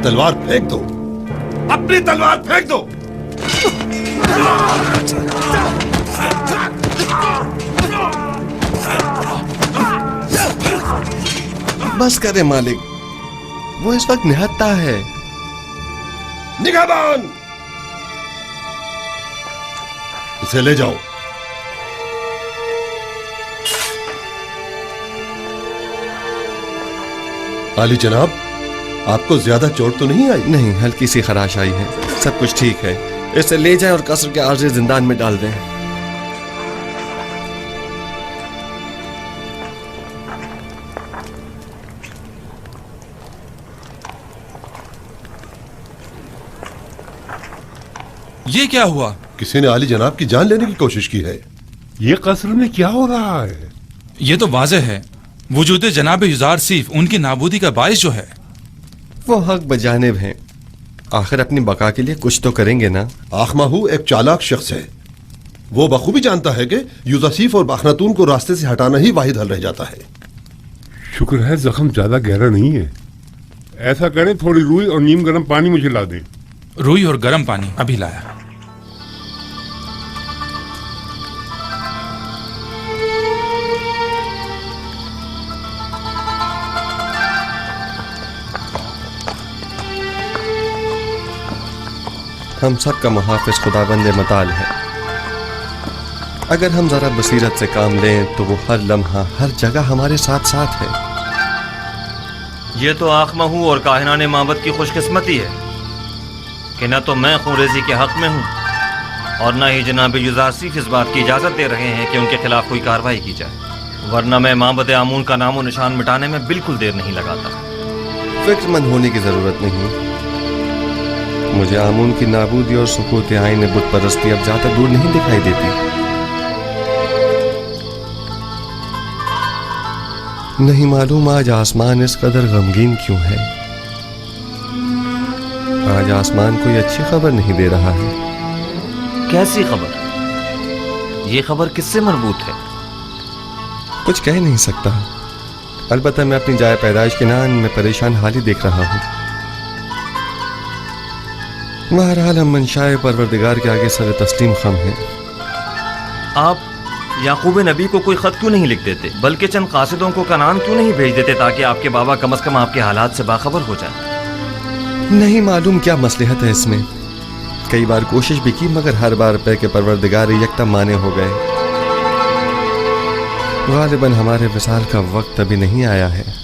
तलवार फेंक दो, अपनी तलवार फेंक दो। बस करे मालिक, वो इस वक्त निहत्ता है। निगाहबान, इसे ले जाओ। आली जनाब, आपको ज्यादा चोट तो नहीं आई? नहीं, हल्की सी खराश आई है, सब कुछ ठीक है। इसे ले जाएं और कसर के आर्जी जिंदान में डाल दें। ये क्या हुआ? किसी ने आली जनाब की जान लेने की कोशिश की है। ये कसर में क्या हो रहा है? ये तो वाज़ेह है, वजूद जनाब युजार सीफ उनकी नाबूदी का बाइस जो है। वो हक बजानिब हैं, आखिर अपनी बका के लिए कुछ तो करेंगे ना। आखमाहू एक चालाक शख्स है, वो बखूबी जानता है कि यूजासीफ और बाखनातून को रास्ते से हटाना ही वाहिद हल रह जाता है। शुक्र है जख्म ज्यादा गहरा नहीं है। ऐसा करें, थोड़ी रूई और नीम गर्म पानी मुझे ला दें। रूई और गर्म पानी अभी लाया। हम सब का मुहाफिज खुदाबंद मताल है। अगर हम जरा बसीरत से काम लें तो वो हर लम्हा हर जगह हमारे साथ साथ है। ये तो आखमहू और काहिनाने माबद की खुशकिस्मती है कि न तो मैं खूरेजी के हक में हूँ और न ही जनाब युजासीफ इस बात की इजाज़त दे रहे हैं कि उनके खिलाफ कोई कार्रवाई की जाए, वरना मैं माबद आमून का नामो निशान मिटाने में बिल्कुल देर नहीं लगाता। फिक्रमंद होने की जरूरत नहीं। मुझे आमून की नाबूदी और सुकूत आईन बुत परस्ती अब ज्यादा दूर नहीं दिखाई देती। नहीं मालूम आज आसमान इस कदर गमगीन क्यों है। आज आसमान कोई अच्छी खबर नहीं दे रहा है। कैसी खबर? ये खबर किससे मरबूत है? कुछ कह नहीं सकता, अलबत्ता मैं अपनी जाए पैदाइश के नान में परेशान हाल ही देख रहा हूँ। बहरहाल हम मंशाए परवरदिगार के आगे सर तस्लीम खम हैं। आप याकूब नबी को कोई खत क्यों नहीं लिख देते, बल्कि चंद कासिदों को कनान क्यों नहीं भेज देते ताकि आपके बाबा कम से कम आपके हालात से बाखबर हो जाए? नहीं मालूम क्या मसलहत है इसमें। कई बार कोशिश भी की मगर हर बार पे के परवरदिगार यकदम माने हो गए। गालिबन हमारे विसाल का वक्त अभी नहीं आया है।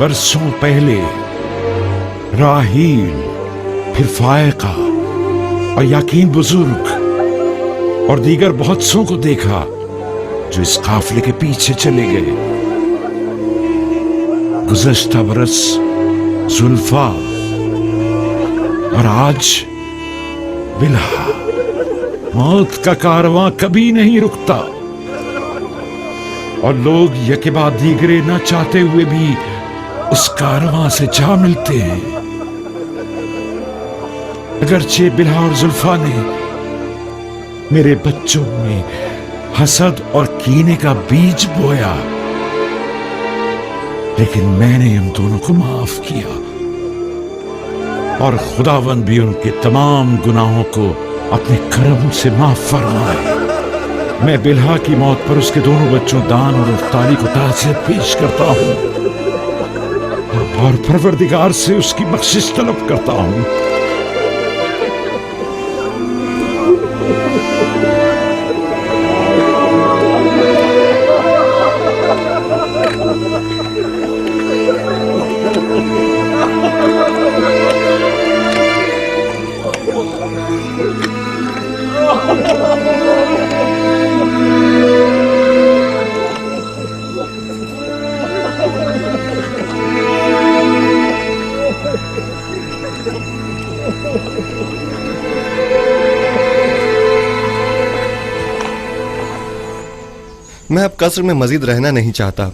बरसों पहले राहील, फिर फायका और याकीन बुजुर्ग और दीगर बहुत सौ को देखा जो इस काफिले के पीछे चले गए। गुज़श्ता बरस जुल्फा और आज बिल्हा। मौत का कारवां कभी नहीं रुकता और लोग यके बाद दीगरे न चाहते हुए भी उस कारवां से जा मिलते हैं। अगरचे बिल्हा और जुल्फा ने मेरे बच्चों में हसद और कीने का बीज बोया, लेकिन मैंने उन दोनों को माफ किया और खुदावंद भी उनके तमाम गुनाहों को अपने करम से माफ फरमाए। मैं बिलहा की मौत पर उसके दोनों बच्चों दान और अफ्तारी को ताज़ियत पेश करता हूँ और परवरदिगार से उसकी बख्शिश तलब करता हूँ। मैं अब कस्र में मजीद रहना नहीं चाहता।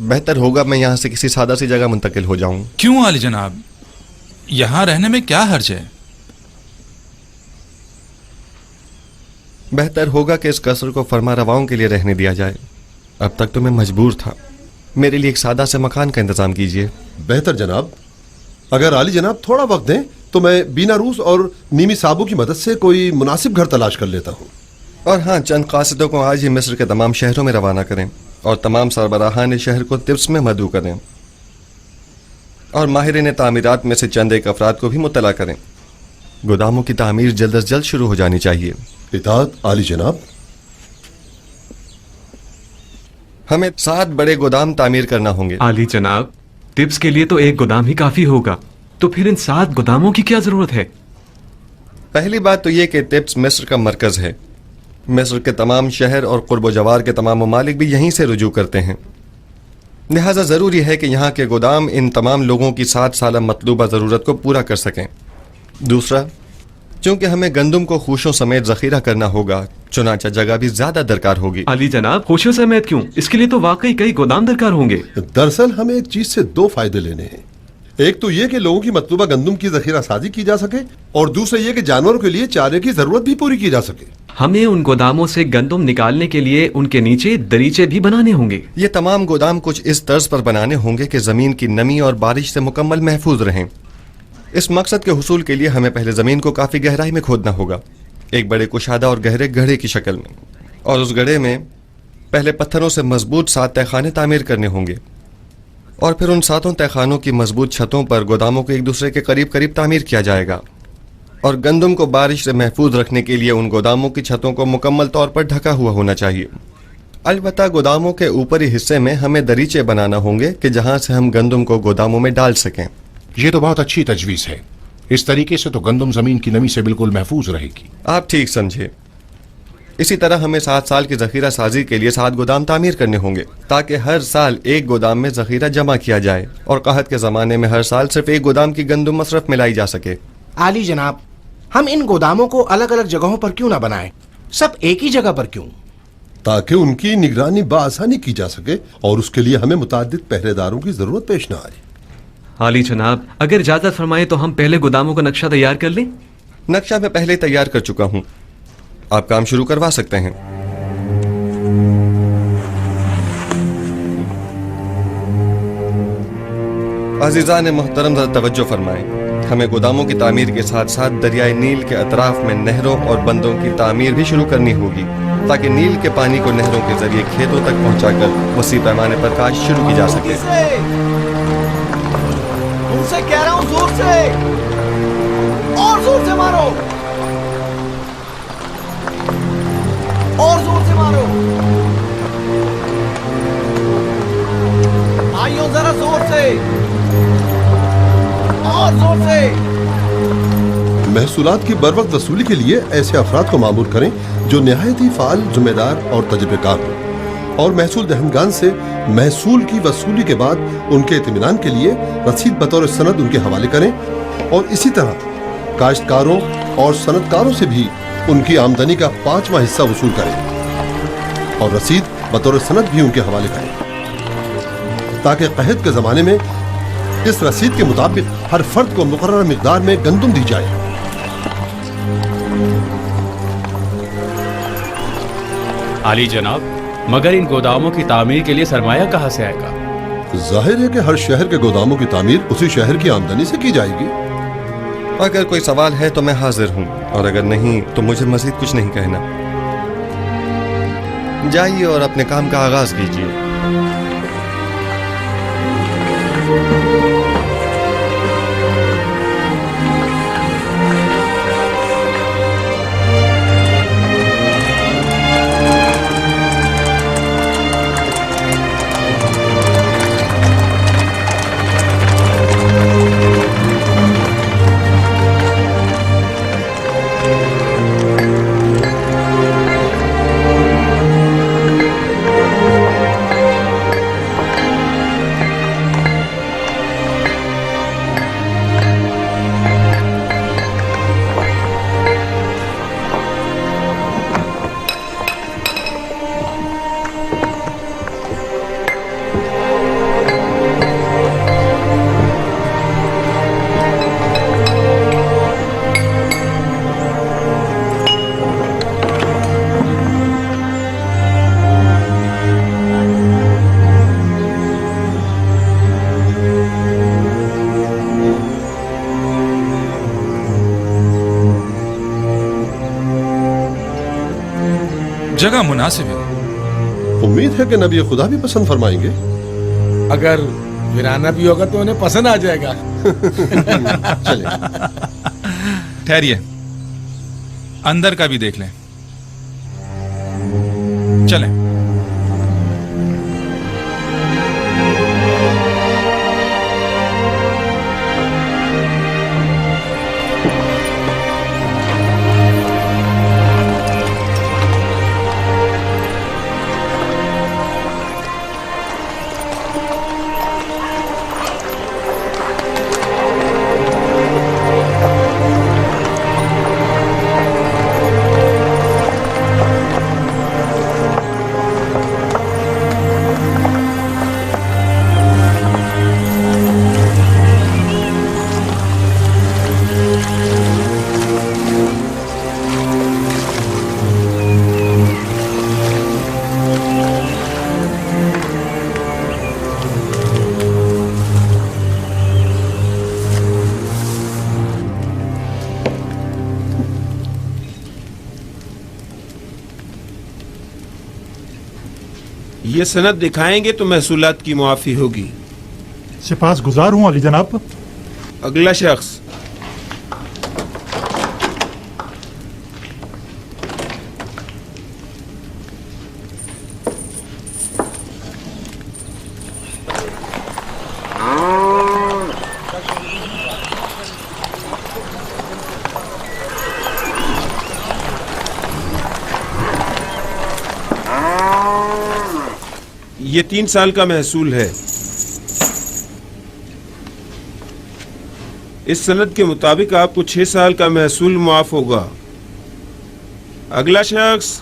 बेहतर होगा मैं यहाँ से किसी सादा सी जगह मुंतकिल हो जाऊं। क्यों आली जनाब, यहाँ रहने में क्या हर्ज है? बेहतर होगा कि इस कस्र को फरमा रवाओं के लिए रहने दिया जाए। अब तक तो मैं मजबूर था। मेरे लिए एक सादा से मकान का इंतजाम कीजिए। बेहतर जनाब, अगर आली जनाब थोड़ा वक्त दें तो मैं बीना रूस और नीमी साबू की मदद से कोई मुनासिब घर तलाश कर लेता हूँ। और हाँ, चंद कासिदों को आज ही मिस्र के तमाम शहरों में रवाना करें और तमाम सरबराहान शहर को तिब्स में मदऊ करें और माहिरीन तामीरात में से चंद एक अफराद को भी मुतला करें। गोदामों की तामीर जल्द अज जल्द शुरू हो जानी चाहिए। इताअत आली जनाब। हमें 7 बड़े गोदाम तामीर करना होंगे। आली जनाब, तिब्स के लिए तो एक गोदाम ही काफी होगा, तो फिर इन 7 गोदामों की क्या जरूरत है? पहली बात तो यह कि तिब्स मिस्र का मरकज है। मिस्र के तमाम शहर और कुर्ब जवार के तमाम ममालिक भी यहीं से रुजू करते हैं। लिहाजा ज़रूरी है कि यहाँ के गोदाम इन तमाम लोगों की 7 साल मतलूबा ज़रूरत को पूरा कर सकें। दूसरा, चूंकि हमें गंदम को खूशों समेत ज़ख़ीरा करना होगा, चुनाचा जगह भी ज़्यादा दरकार होगी। आली जनाब, खुशियों समेत क्यों? इसके लिए तो वाकई कई गोदाम दरकार होंगे। दरअसल हमें एक चीज से 2 फायदे लेने हैं। एक तो ये कि लोगों की मतलूबा गंदम की जखीरा साजी की जा सके और दूसरा ये कि जानवरों के लिए चारे की जरूरत भी पूरी की जा सके। हमें उन गोदामों से गंदम निकालने के लिए उनके नीचे दरीचे भी बनाने होंगे। ये तमाम गोदाम कुछ इस तर्ज पर बनाने होंगे कि ज़मीन की नमी और बारिश से मुकम्मल महफूज रहें। इस मकसद के हुसूल के लिए हमें पहले ज़मीन को काफ़ी गहराई में खोदना होगा, एक बड़े कुशादा और गहरे गड्ढे की शक्ल में, और उस गड्ढे में पहले पत्थरों से मजबूत 7 तहखाने तामीर करने होंगे और फिर उन 7 तहखानों की मजबूत छतों पर गोदामों को एक दूसरे के करीब करीब तामीर किया जाएगा। और गंदम को बारिश से महफूज रखने के लिए उन गोदामों की छतों को मुकम्मल तौर पर ढका हुआ होना चाहिए। अलबत्ता गोदामों के ऊपरी हिस्से में हमें दरीचे बनाना होंगे कि जहां से हम गंदम को गोदामों में डाल सकें। ये तो बहुत अच्छी तजवीज़ है। इस तरीके से तो गंदम जमीन की नमी से बिल्कुल महफूज रहेगी। आप ठीक समझे। इसी तरह हमें 7 साल की जखीरा साजी के लिए 7 गोदाम तामीर करने होंगे ताकि हर साल एक गोदाम में जखीरा जमा किया जाए और कहत के ज़माने में हर साल सिर्फ एक गोदाम की गंदम मसरफ में लाई जा सके। आली जनाब, हम इन गोदामों को अलग अलग जगहों पर क्यों ना बनाएं? सब एक ही जगह पर क्यों? ताकि उनकी निगरानी बासानी की जा सके और उसके लिए हमें मुताद्दिद पहरेदारों की जरूरत पेश ना आए। आली जनाब, अगर इजाजत फरमाए तो हम पहले गोदामों का नक्शा तैयार कर लें। नक्शा मैं पहले तैयार कर चुका हूँ, आप काम शुरू करवा सकते हैं। अजीज़ान मोहतरम, ज़रा तवज्जो फरमाएं। हमें गोदामों की तामीर के साथ साथ दरियाए नील के अतराफ में नहरों और बंदों की तामीर भी शुरू करनी होगी ताकि नील के पानी को नहरों के जरिए खेतों तक पहुंचाकर वसी पैमाने पर काश्त शुरू की जा सके। उनसे कह रहा हूं, जोर से और जोर से मारो, और जोर से मारो। भाइयों जरा जोर से और जोर से। महसूलात की बरवक्त वसूली के लिए ऐसे अफराद को मामूर करें जो निहायत ही फाल, जिम्मेदार और तजुर्बेकार हों और महसूल दहनगान से महसूल की वसूली के बाद उनके इत्मीनान के लिए रसीद बतौर सनद उनके हवाले करें और इसी तरह काश्तकारों और सनदकारों से भी उनकी आमदनी का 5वां हिस्सा वसूल करें और रसीद बतौर सनद भी उनके हवाले करें ताकि क़हत के ज़माने में इस रसीद के मुताबिक हर फर्द को मुकर्रर मिक़दार में गंदम दी जाए। आली जनाब, मगर इन गोदामों की तामीर के लिए सरमाया कहाँ से आएगा? जाहिर है कि हर शहर के गोदामों की तामीर उसी शहर की आमदनी से की जाएगी। अगर कोई सवाल है तो मैं हाजिर हूँ और अगर नहीं तो मुझे मजीद कुछ नहीं कहना। جائیے اور اپنے کام کا آغاز کیجیے۔ जगह मुनासिब है। उम्मीद है कि नबी खुदा भी पसंद फरमाएंगे। अगर वीराना भी होगा तो उन्हें पसंद आ जाएगा। चले ठहरिए, अंदर का भी देख लें। चलें। ये सनद दिखाएंगे तो महसूलात की मुआफी होगी। सिपास गुजार हूँ अली जनाब। अगला शख्स। ये 3 साल का महसूल है। इस सनद के मुताबिक आपको 6 साल का महसूल मुआफ होगा। अगला शख्स।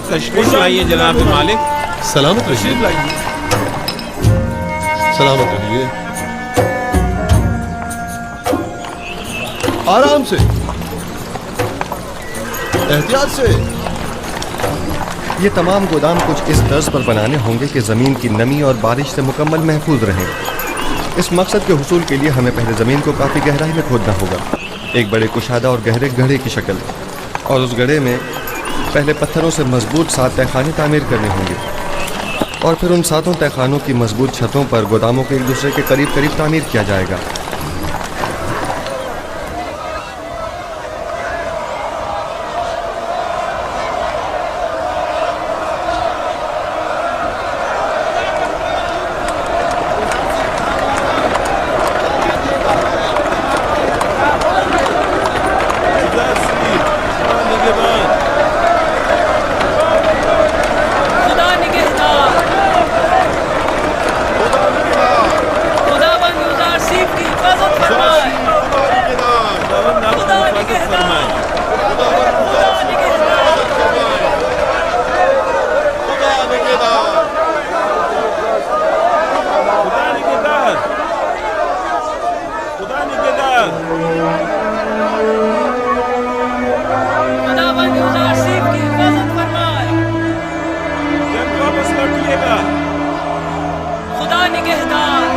तशरीफ लाइए जनाब मालिक। सलामत रहिए। सलामत रहिए। आराम से, एहतियात से। ये तमाम गोदाम कुछ इस तर्ज पर बनाने होंगे कि ज़मीन की नमी और बारिश से मुकम्मल महफूज रहें। इस मकसद के हुसूल के लिए हमें पहले ज़मीन को काफ़ी गहराई में खोदना होगा, एक बड़े कुशादा और गहरे गड्ढे की शक्ल, और उस गड्ढे में पहले पत्थरों से मजबूत 7 तहखाने तामीर करने होंगे और फिर उन 7 तहखानों की मजबूत छतों पर गोदामों को एक दूसरे के करीब करीब तामीर किया जाएगा। खुदावंद यूसुफ की हिफाजत फरमाए। जब वापस लौटिएगा, खुदा निगहदार।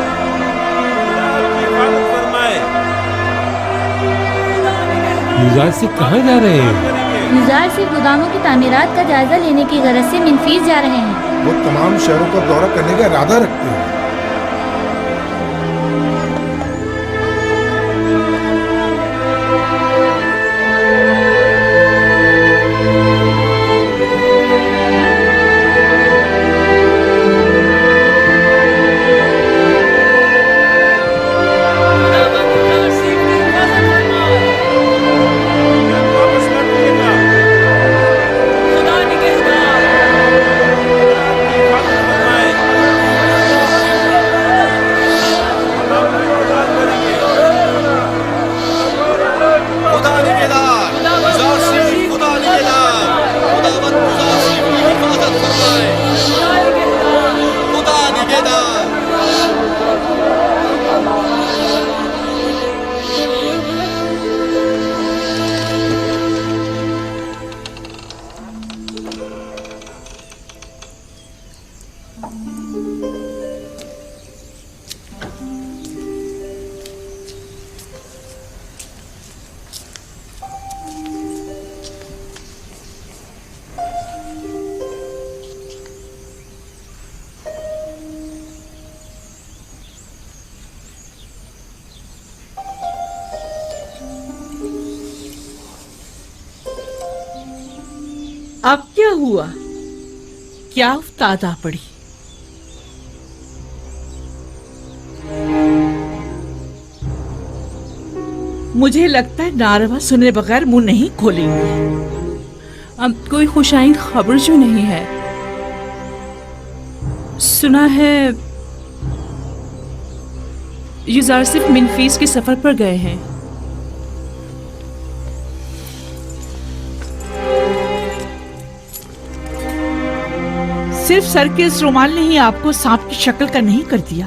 खुदा आपकी हिफाजत फरमाए। यूसुफ कहाँ जा रहे हैं? युजार सिर्फ गोदामों की तामीरात का जायजा लेने की गरज से मिनफीस जा रहे हैं। वो तमाम शहरों का दौरा करने का इरादा रखते हैं। अब क्या हुआ? क्या उफ्तादा पड़ी? मुझे लगता है नारवा सुने बगैर मुंह नहीं खोलेंगे। अब कोई खुशाइन खबर जो नहीं है। सुना है युजार सिर्फ मिनफीस के सफर पर गए हैं। सिर्फ सर के इस रुमाल ने ही आपको सांप की शक्ल का नहीं कर दिया।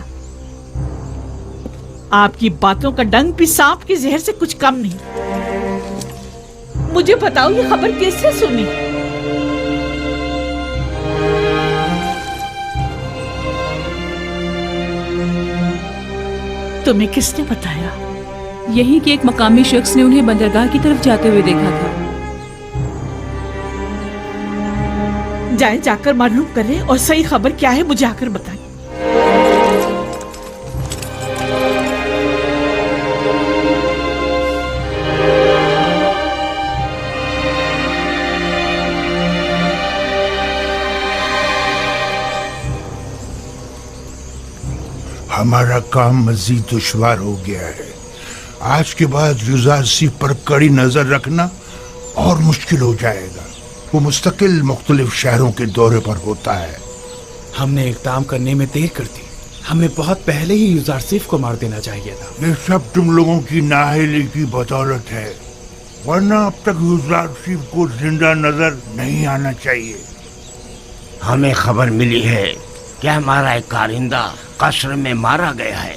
आपकी बातों का डंक भी सांप के जहर से कुछ कम नहीं। मुझे बताओ ये खबर कैसे सुनी? तुम्हें किसने बताया? यही कि एक मकामी शख्स ने उन्हें बंदरगाह की तरफ जाते हुए देखा था। जाएं, जाकर मालूम करें और सही खबर क्या है मुझे आकर बताएं। हमारा काम मजीद दुश्वार हो गया है। आज के बाद युजारसिफ पर कड़ी नजर रखना और मुश्किल हो जाएगा। वो मुस्तकिल मुख्तलिफ शहरों के दौरे पर होता है। हमने इक़दाम करने में देर कर दी। हमें बहुत पहले ही युजारसिफ को मार देना चाहिए था। ये सब तुम लोगों की नाअहली की बदौलत है, वरना अब तक युजारसिफ को जिंदा नजर नहीं आना चाहिए। हमें खबर मिली है कि हमारा एक कारिंदा कस्र में मारा गया है।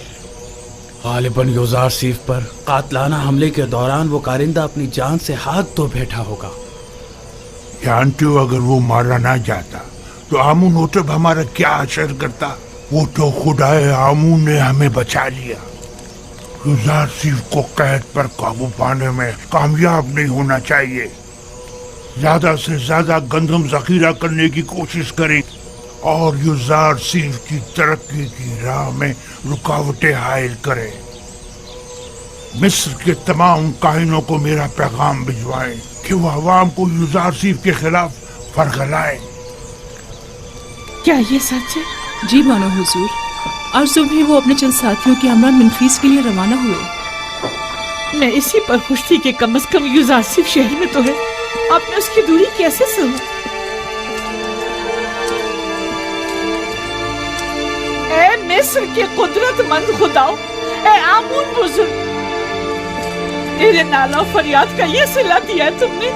गालिबन युजारसिफ पर कातलाना हमले के दौरान वो कारिंदा अपनी जान से हाथ धो बैठा होगा। जानते हो, अगर वो मारा ना जाता तो आमून ओटब हमारा क्या असर करता। वो तो खुदाए आमून ने हमें बचा लिया। युजारसिफ को कैद पर काबू पाने में कामयाब नहीं होना चाहिए। ज्यादा से ज्यादा गंदम जखीरा करने की कोशिश करें और युजारसिफ की तरक्की की राह में रुकावटें हायल करें। मिस्र के तमाम काहिनों को मेरा पैगाम भिजवाएं कि वो अवाम को युजारसिफ के खिलाफ फरगलाएं। क्या ये सच है? जी मानो हुजूर। और सुबह वो अपने चंद साथियों के हमरा मिनफीस के लिए रवाना हुए। मैं इसी पर खुश थी कि कम से कम युजारसिफ शहर में तो है। आपने उसकी दूरी कैसे सुनी? ए मिस्र के कुदरतमंद खुदाओ, ए आमून बुजुर्ग, तेरे नाला फरियाद का ये सिला दिया है तुमने।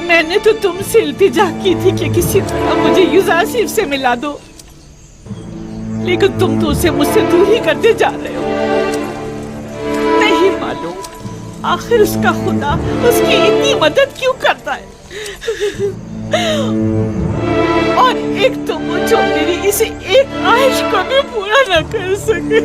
मैंने तो तुमसे इल्तिजा की थी कि किसी तरह मुझे युजारसिफ से मिला दो, लेकिन तुम तो उसे मुझसे दूर ही करते जा रहे हो। मालूम आखिर उसका खुदा उसकी इतनी मदद क्यों करता है। और एक तो वो जो मेरी इसे एक ख्वाहिश को भी पूरा न कर सके।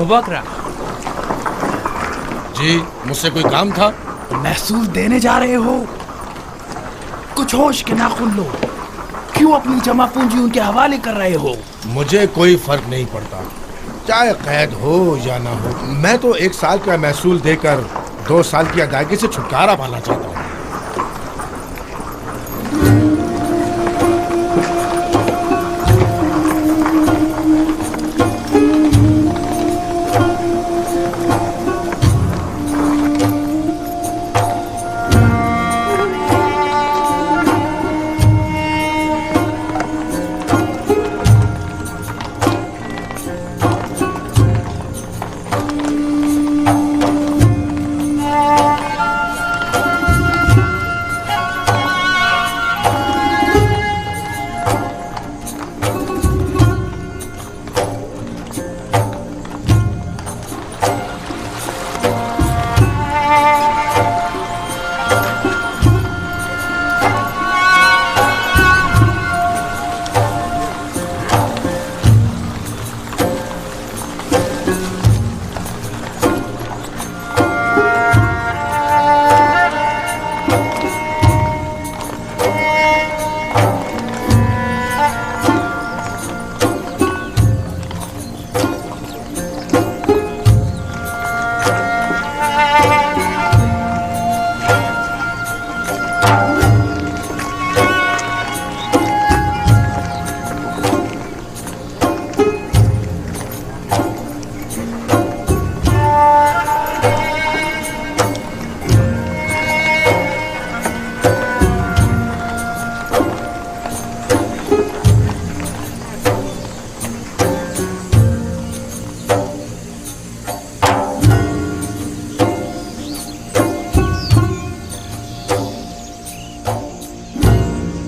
बकरा जी, मुझसे कोई काम था? महसूल देने जा रहे हो, कुछ होश के नाखुन लो। क्यों अपनी जमा पूंजी उनके हवाले कर रहे हो? मुझे कोई फर्क नहीं पड़ता, चाहे कैद हो या ना हो। मैं तो 1 साल का महसूल देकर 2 साल की अदायगी से छुटकारा पाना चाहता हूँ।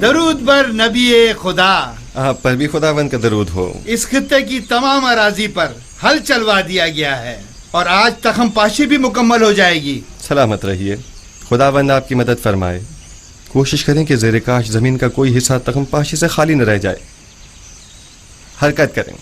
दरूद बर नबी खुदा, आप पर भी खुदावंद का दरूद हो। इस खित्ते की तमाम अराजी पर हल चलवा दिया गया है और आज तक हम पाशी भी मुकम्मल हो जाएगी। सलामत रहिए, खुदावंद आपकी मदद फरमाए। कोशिश करें कि ज़ेरे काश ज़मीन का कोई हिस्सा तखम पाशी से खाली न रह जाए। हरकत करें।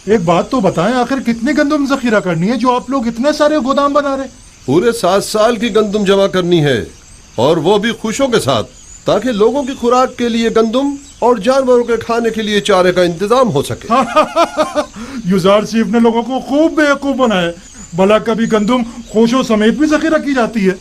एक बात तो बताएं, आखिर कितनी गंदम जखीरा करनी है जो आप लोग इतने सारे गोदाम बना रहे? पूरे 7 साल की गंदम जमा करनी है, और वो भी खुशों के साथ, ताकि लोगों की खुराक के लिए गंदम और जानवरों के खाने के लिए चारे का इंतजाम हो सके। युजार सीफ ने लोगों को खूब बेवकूफ बनाया। भला कभी गंदम खुशों समेत भी जखीरा की जाती है?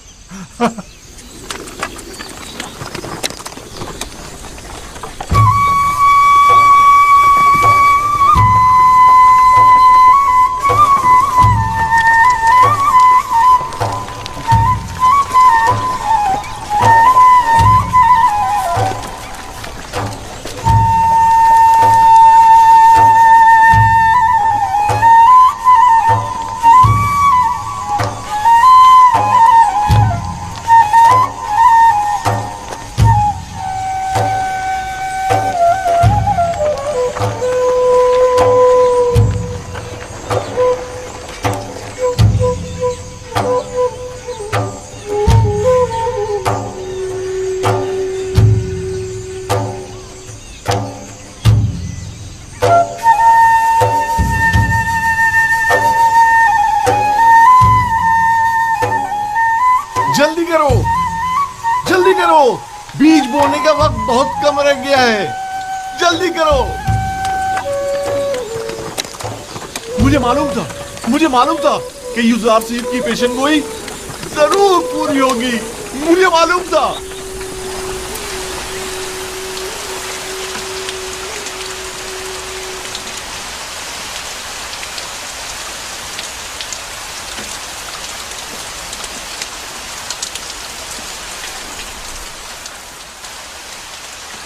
जल्दी करो, बीज बोने का वक्त बहुत कम रह गया है, जल्दी करो। मुझे मालूम था कि युजार सीफ की पेशन गोई जरूर पूरी होगी, मुझे मालूम था।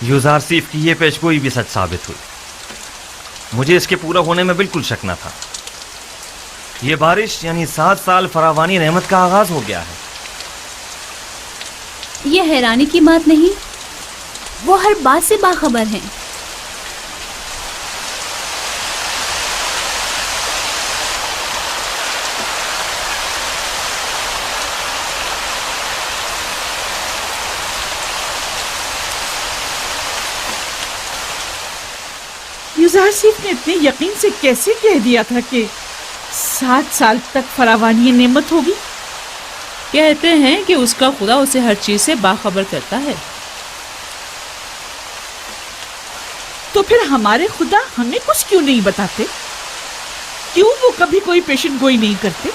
यूजारसीफ की ये पेशगोई भी सच साबित हुई। मुझे इसके पूरा होने में बिल्कुल शक न था। ये बारिश यानी 7 साल फरावानी रहमत का आगाज हो गया है। ये हैरानी की बात नहीं, वो हर बात से बाखबर हैं। यूजारसीफ ने इतने यकीन से कैसे कह दिया था कि 7 साल तक फरावानी नेमत होगी? कहते हैं कि उसका खुदा उसे हर चीज से बाखबर करता है। तो फिर हमारे खुदा हमें कुछ क्यों नहीं बताते? क्यों वो कभी कोई पेशन गोई नहीं करते?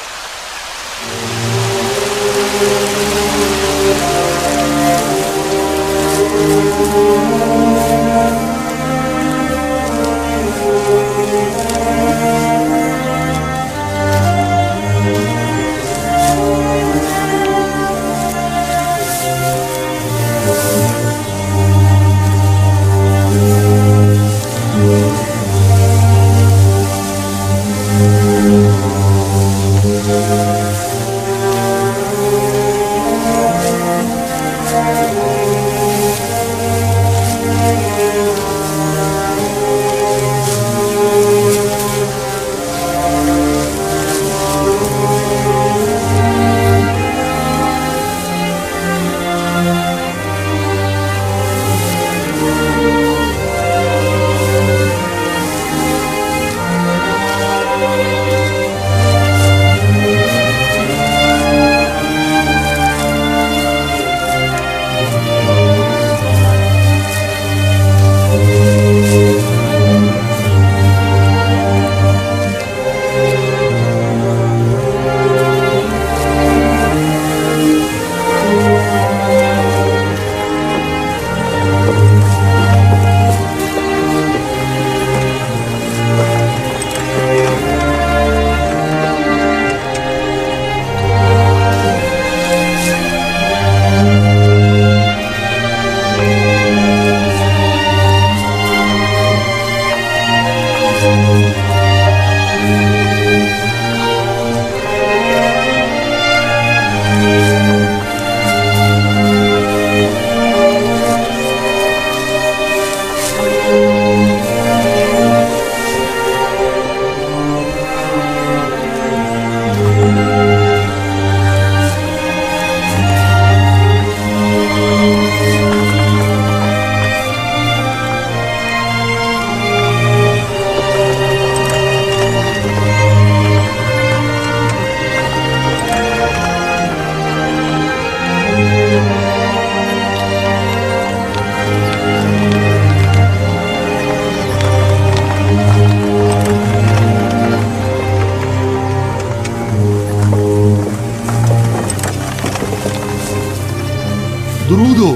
दुरूद हो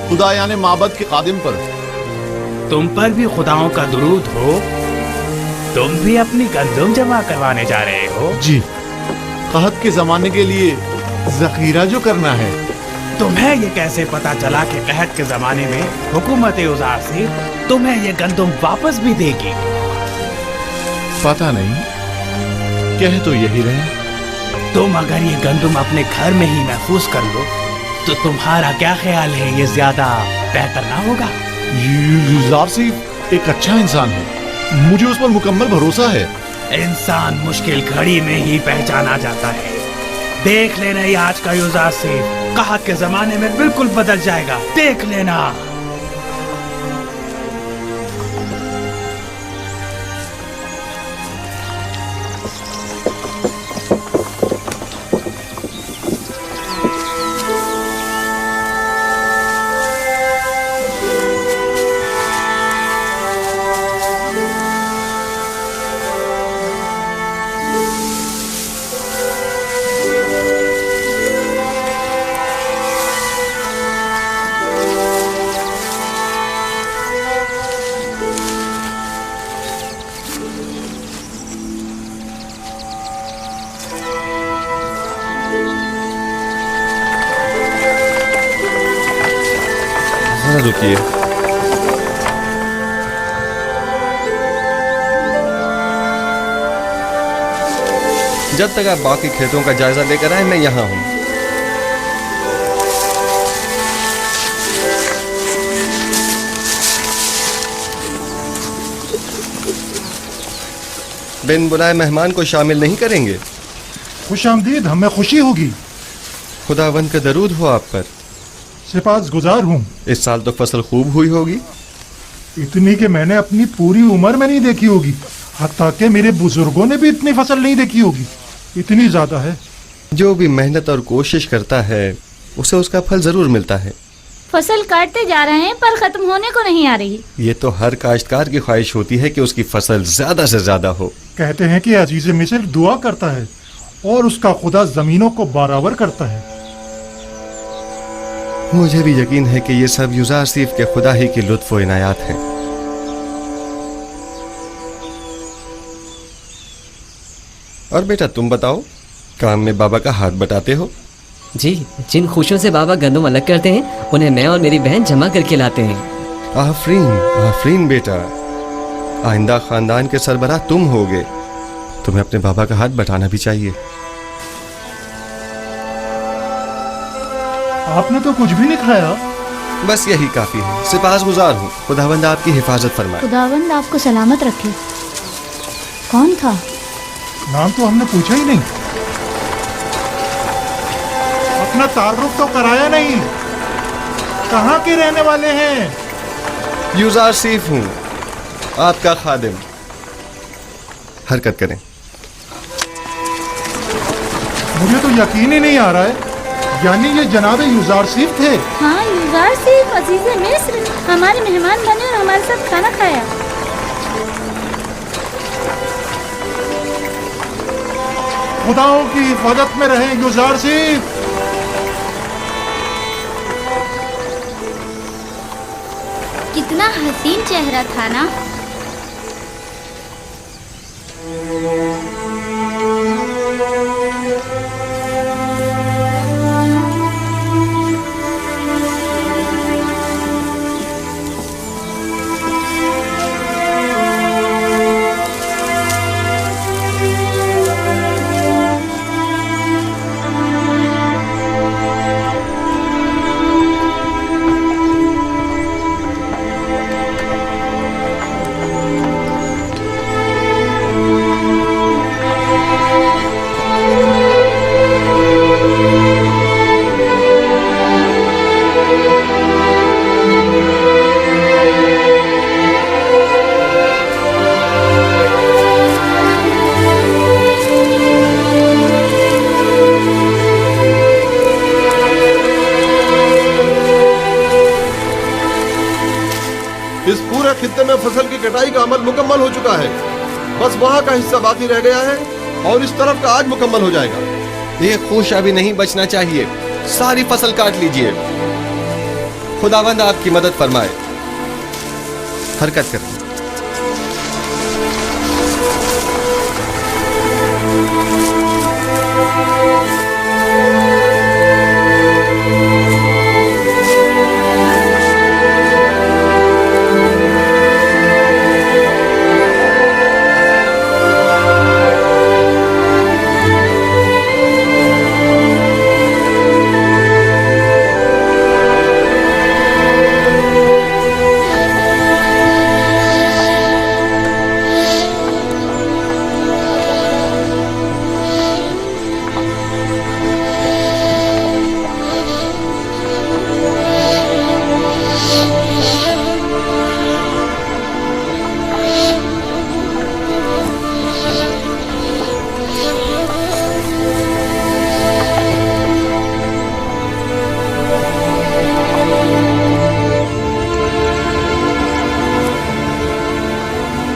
खुदा यानी माबद के कादिम पर। तुम पर भी खुदाओं का दुरूद हो। तुम भी अपनी गंदम जमा करवाने जा रहे हो? जी, कहत के जमाने के लिए जखीरा जो करना है। तुम्हें ये कैसे पता चला कि कहत के जमाने में हुकूमत यूजारसीफ तुम्हें ये गंदम वापस भी देगी? पता नहीं, कह तो यही रहे। तुम अगर ये गंदम अपने घर में ही महफूज कर लो तो तुम्हारा क्या ख्याल है, ये ज्यादा बेहतर ना होगा? यूजारसीफ एक अच्छा इंसान है, मुझे उस पर मुकम्मल भरोसा है। इंसान मुश्किल घड़ी में ही पहचाना जाता है। देख लेना ये आज का यूजारसीफ कहत के जमाने में बिल्कुल बदल जाएगा, देख लेना। जरा रुकिए। जब तक आप बाकी खेतों का जायजा लेकर आए मैं यहाँ हूँ। बिन बुलाए मेहमान को शामिल नहीं करेंगे? खुश आमदीद, हमें खुशी होगी। खुदावंद का दरूद हो आप पर। सिपास गुजार हूँ। इस साल तो फसल खूब हुई होगी। इतनी कि मैंने अपनी पूरी उम्र में नहीं देखी होगी, हत्ता कि मेरे बुजुर्गों ने भी इतनी फसल नहीं देखी होगी। इतनी ज्यादा है। जो भी मेहनत और कोशिश करता है उसे उसका फल जरूर मिलता है। फसल काटते जा रहे हैं पर खत्म होने को नहीं आ रही। ये तो हर काश्तकार की ख्वाहिश होती है कि उसकी फसल ज्यादा से ज्यादा हो। कहते हैं कि अजीज मिस्र दुआ करता है और उसका खुदा जमीनों को बराबर करता है। मुझे भी यकीन है कि ये सब युजार सीफ के खुदा ही की लुत्फ व इनायात हैं। और बेटा तुम बताओ, काम में बाबा का हाथ बटाते हो? जी, जिन खुशियों से बाबा गंदम अलग करते हैं उन्हें मैं और मेरी बहन जमा करके लाते हैं। आफरीन आफरीन बेटा, आइंदा खानदान के सरबराह तुम होगे। तुम्हें अपने बाबा का हाथ बटाना भी चाहिए। आपने तो कुछ भी नहीं खाया। बस यही काफी है। सिपासगुजार हूँ। खुदावंद आपकी हिफाजत फरमाए। खुदावंद आपको सलामत रखे। कौन था? नाम तो हमने पूछा ही नहीं। अपना तारुफ तो कराया नहीं। कहाँ के रहने वाले हैं? युजार सीफ हूँ, आपका खादिम। हरकत करें। मुझे तो यकीन ही नहीं आ रहा है, यानी ये जनाब युजार सीफ थे। हाँ, युजार सीफ अजीज मिस्र हमारे मेहमान बने और हमारे साथ खाना खाया। खुदाओं की हिफाजत में रहे युजार सीफ। कितना हसीन चेहरा था ना। इस पूरे खित्ते में फसल की कटाई का अमल मुकम्मल हो चुका है। बस वहाँ का हिस्सा बाकी रह गया है और इस तरफ का आज मुकम्मल हो जाएगा। एक खुश अभी नहीं बचना चाहिए। सारी फसल काट लीजिए। खुदावंद आपकी मदद फरमाए। हरकत करें।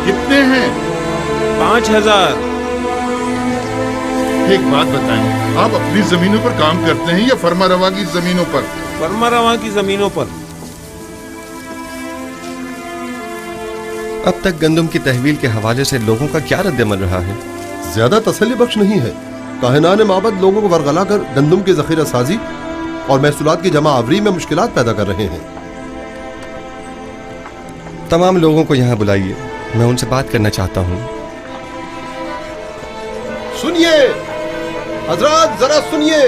कितने हैं? 5000। एक बात बताएं, आप अपनी जमीनों पर काम करते हैं या फरमा रवा की जमीनों पर? फरमा रवा की जमीनों पर। अब तक गंदम की तहवील के हवाले से लोगों का क्या रद्दमल रहा है? ज्यादा तसल्ली बख्श नहीं है। काहिनान माबद लोगों को वरगला कर गंदम की जखीरा साजी और महसूलात की जमा आवरी में मुश्किलात पैदा कर रहे हैं। तमाम लोगों को यहाँ बुलाइए, मैं उनसे बात करना चाहता हूँ। सुनिए हजरात, जरा सुनिए,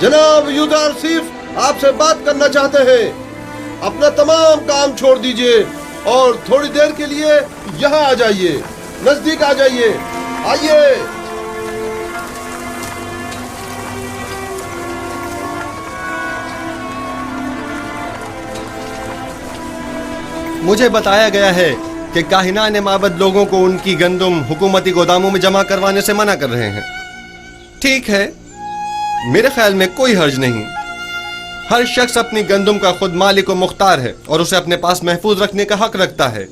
जनाब यूजारसीफ आपसे बात करना चाहते हैं। अपना तमाम काम छोड़ दीजिए और थोड़ी देर के लिए यहाँ आ जाइए, नजदीक आ जाइए, आइए। मुझे बताया गया है कि काहिनान माबद लोगों को उनकी गंदुम हुकूमती गोदामों में जमा करवाने से मना कर रहे हैं। ठीक है, मेरे ख्याल में कोई हर्ज नहीं। हर शख्स अपनी गंदुम का खुद मालिक व मुख्तार है और उसे अपने पास महफूज रखने का हक रखता है।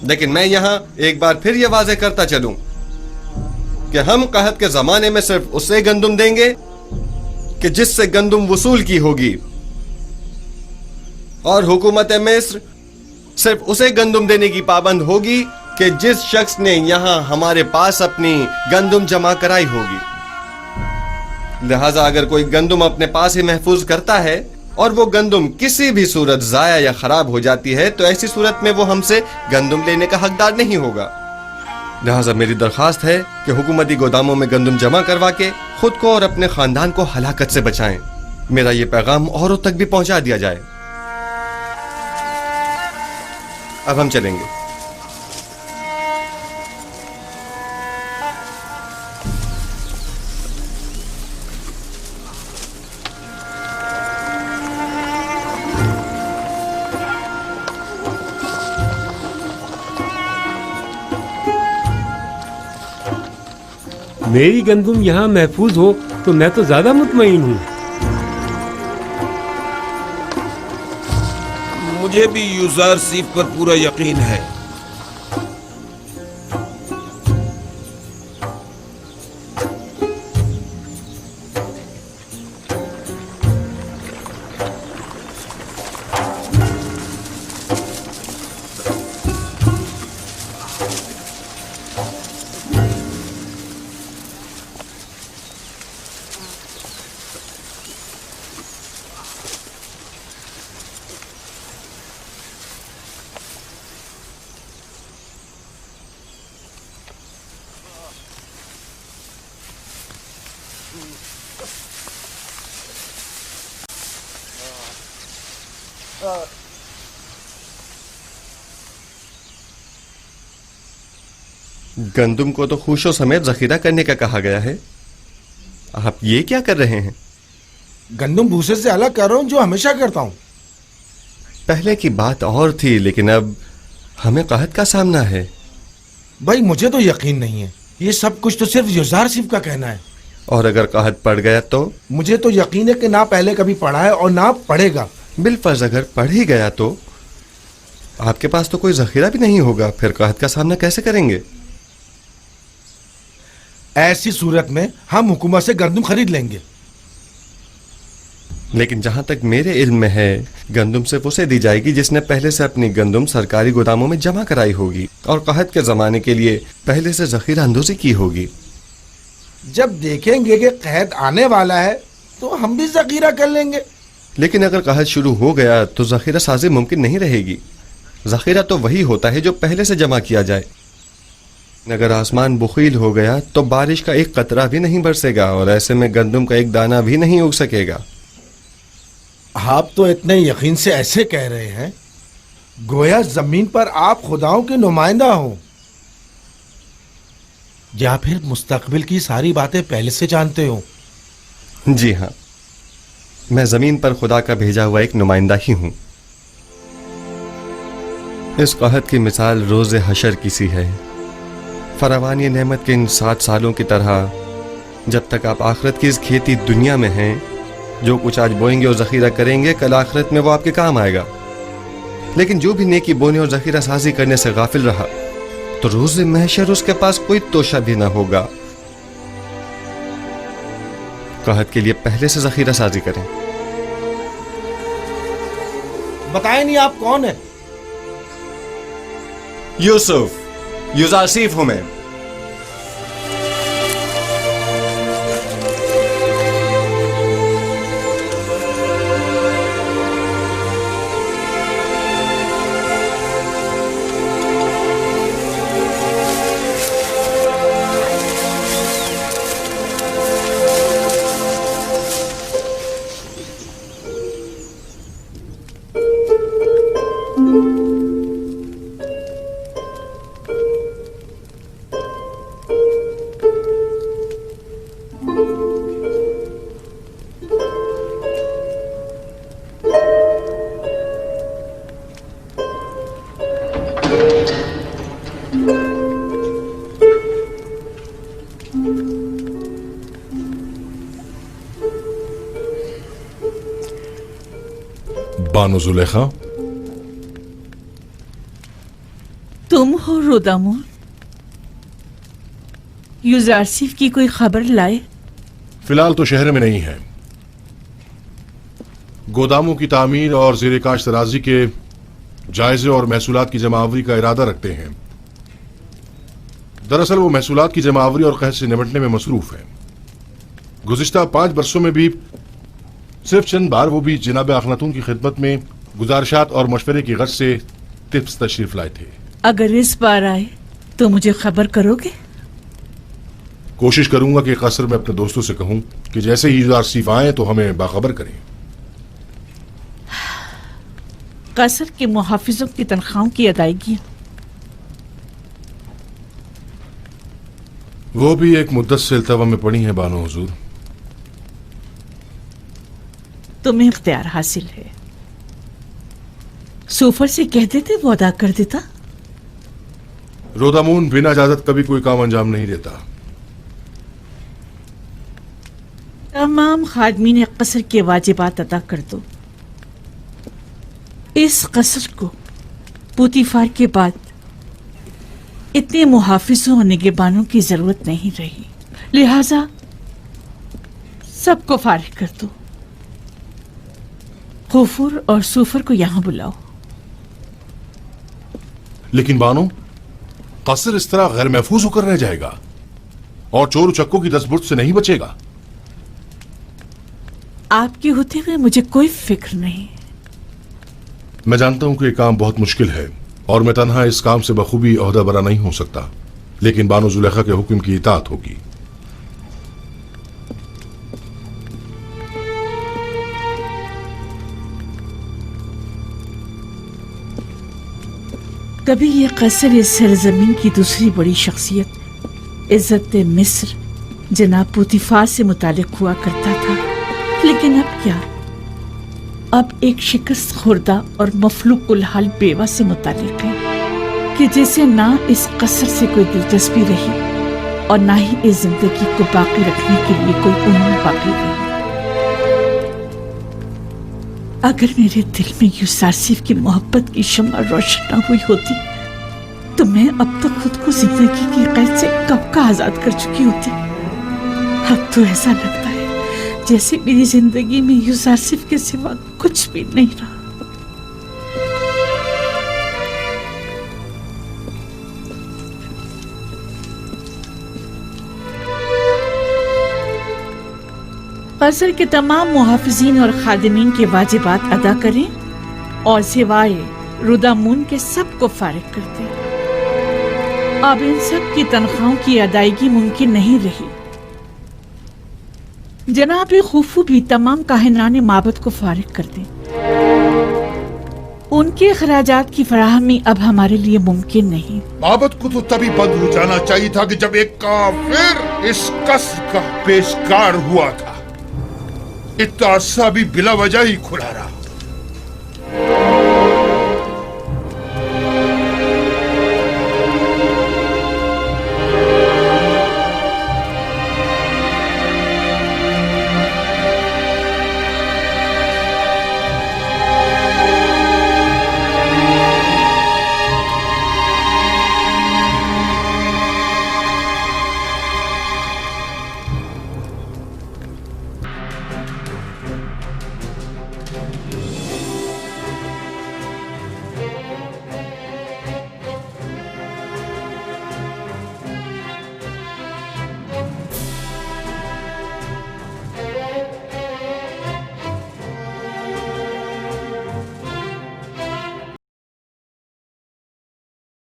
लेकिन मैं यहाँ एक बार फिर यह वाज़ेह करता चलूं कि हम कहत के जमाने में सिर्फ उसे गंदुम देंगे कि जिससे गंदुम वसूल की होगी, और हुकूमत मिस्र सिर्फ उसे गंदुम देने की पाबंद होगी कि जिस शख्स ने यहाँ हमारे पास अपनी गंदुम जमा कराई होगी। लिहाजा अगर कोई गंदुम अपने पास ही महफूज करता है और वो गंदुम किसी भी सूरत जाया या खराब हो जाती है, तो ऐसी सूरत में वो हमसे गंदुम लेने का हकदार नहीं होगा। लिहाजा मेरी दरखास्त है कि हुकूमती गोदामों में गंदुम जमा करवा के खुद को और अपने खानदान को हलाकत से बचाएं। मेरा ये पैगाम औरों तक भी पहुंचा दिया जाए। अब हम चलेंगे। मेरी गंदुम यहाँ महफूज हो तो मैं तो ज्यादा मुतमईन हूँ। मुझे भी यूजारसीफ पर पूरा यकीन है। गंदुम को तो खुशो समेत जखीरा करने का कहा गया है, आप ये क्या कर रहे हैं? गंदुम भूसे से अलग कर रहा हूं, जो हमेशा करता हूं। पहले की बात और थी, लेकिन अब हमें कहत का सामना है। भाई मुझे तो यकीन नहीं है, ये सब कुछ तो सिर्फ यूजारसीफ का कहना है। और अगर कहत पड़ गया तो? मुझे तो यकीन है कि ना पहले कभी पढ़ा है और ना पढ़ेगा। बिलफर्ज अगर पढ़ ही गया तो आपके पास तो कोई जखीरा भी नहीं होगा, फिर कहत का सामना कैसे करेंगे? ऐसी सूरत में हम हुकूमत से गंदुम खरीद लेंगे। लेकिन जहां तक मेरे इल्म में है, गंदुम सिर्फ उसे दी जाएगी जिसने पहले से अपनी गंदुम सरकारी गोदामों में जमा कराई होगी और कहत के जमाने के लिए पहले से जखीरा अंदोजी की होगी। जब देखेंगे कि कहत आने वाला है तो हम भी जखीरा कर लेंगे। लेकिन अगर कहत शुरू हो गया तो जखीरा साजी मुमकिन नहीं रहेगी। जखीरा तो वही होता है जो पहले से जमा किया जाए। अगर आसमान बुखील हो गया तो बारिश का एक कतरा भी नहीं बरसेगा और ऐसे में गंदुम का एक दाना भी नहीं उग सकेगा। आप तो इतने यकीन से ऐसे कह रहे हैं गोया जमीन पर आप खुदाओं के नुमाइंदा हो, या फिर मुस्तकबिल की सारी बातें पहले से जानते हो। जी हाँ, मैं जमीन पर खुदा का भेजा हुआ एक नुमाइंदा ही हूं। इस कहत की मिसाल रोज़े हशर की सी है। फरावानी नेमत के इन 7 सालों की तरह जब तक आप आखिरत की इस खेती दुनिया में हैं, जो कुछ आज बोएंगे और जखीरा करेंगे, कल आखिरत में वो आपके काम आएगा। लेकिन जो भी नेकी बोने और जखीरा साजी करने से गाफिल रहा तो रोज़े महशर उसके पास कोई तोशा भी ना होगा। कहत के लिए पहले से जखीरा साजी करें। बताए नहीं आप कौन है? यूसुफ, यूजारसीफ हूं मैं। बानो जुलेखा, तुम हो रोदामुन? यूजारसिफ की कोई खबर लाए? फिलहाल तो शहर में नहीं है। गोदामों की तामीर और ज़ेर काश्त तराजी के जायजे और महसूलात की जमावरी का इरादा रखते हैं। दरअसल वो महसूलात की जमावरी और कहत से निपटने में मसरूफ है। गुज़िश्ता 5 बरसों में भी सिर्फ चंद बार वो भी जनाब अखनातून की खिदमत में गुजारिशात और मशवरे की गर्ज से टिप्स तशरीफ लाए थे। अगर इस बार आए तो मुझे खबर करोगे? कोशिश करूंगा कि कसर में अपने दोस्तों से कहूं कि जैसे ही यूजारसिफ आए तो हमें बाखबर करें। कसर के मुहाफिजों की तनख्वाहों की अदायगी वो भी एक मुद्दत से इल्तवा में पड़ी है बानो हुजूर। तुम्हें इख्तियार हासिल है। सूफर से कह देते वो अदा कर देता। रोदामून बिना इजाजत कभी कोई काम अंजाम नहीं देता। तमाम खादमीन कसर के वाजिबात अदा कर दो। इस कसर को पुतीफार के बाद इतने मुहाफिजों और निगहबानों की जरूरत नहीं रही, लिहाजा सबको फारिग कर दो। खुफुर और सूफर को यहां बुलाओ। लेकिन बानो, कसर इस तरह गैर महफूज होकर रह जाएगा और चोर उचक्कों की दस्तबुर्द से नहीं बचेगा। आपके होते हुए मुझे कोई फिक्र नहीं। मैं जानता हूं कि यह काम बहुत मुश्किल है और मैं तन्हा इस काम से बखूबी ओहदा बरा नहीं हो सकता, लेकिन बानो जुलेखा के हुक्म की इताअत होगी। कभी ये कसर इस सरजमीन की दूसरी बड़ी शख्सियत इज्जत मिस्र जनाब पुतीफार से मुतालिक हुआ करता था, लेकिन अब क्या? अब एक शिकस्त खुर्दा और मफलूकुल हाल बेवा से मुतालिक है कि जिसे ना इस कसर से कोई दिलचस्पी रही और ना ही इस जिंदगी को बाकी रखने के लिए कोई उम्मीद बाकी रही। अगर मेरे दिल में यूसारसिफ की मोहब्बत की शम्मा रोशन न हुई होती तो मैं अब तक खुद को जिंदगी की कैद से कब का आजाद कर चुकी होती। अब तो ऐसा लगता है जैसे मेरी जिंदगी में यूसारसिफ के सिवा कुछ भी नहीं रहा। कसर के तमाम मुहाफिजीन और खादिमीन के वाजिबात अदा करें और सिवाय रुदामून के सबको फारिग कर दें। अब इन सब की तनख्वाहों की अदायगी मुमकिन नहीं रही। जनाब खुफू भी तमाम काहिनाने माबद को फारिग कर दें। उनके खराजात की फराहमी अब हमारे लिए मुमकिन नहीं। माबद को तो तभी बंद हो जाना चाहिए था कि जब एक काफिर इस कसर का पेशकार हुआ था। इतना अरसा भी बिला वजह ही खुला रहा।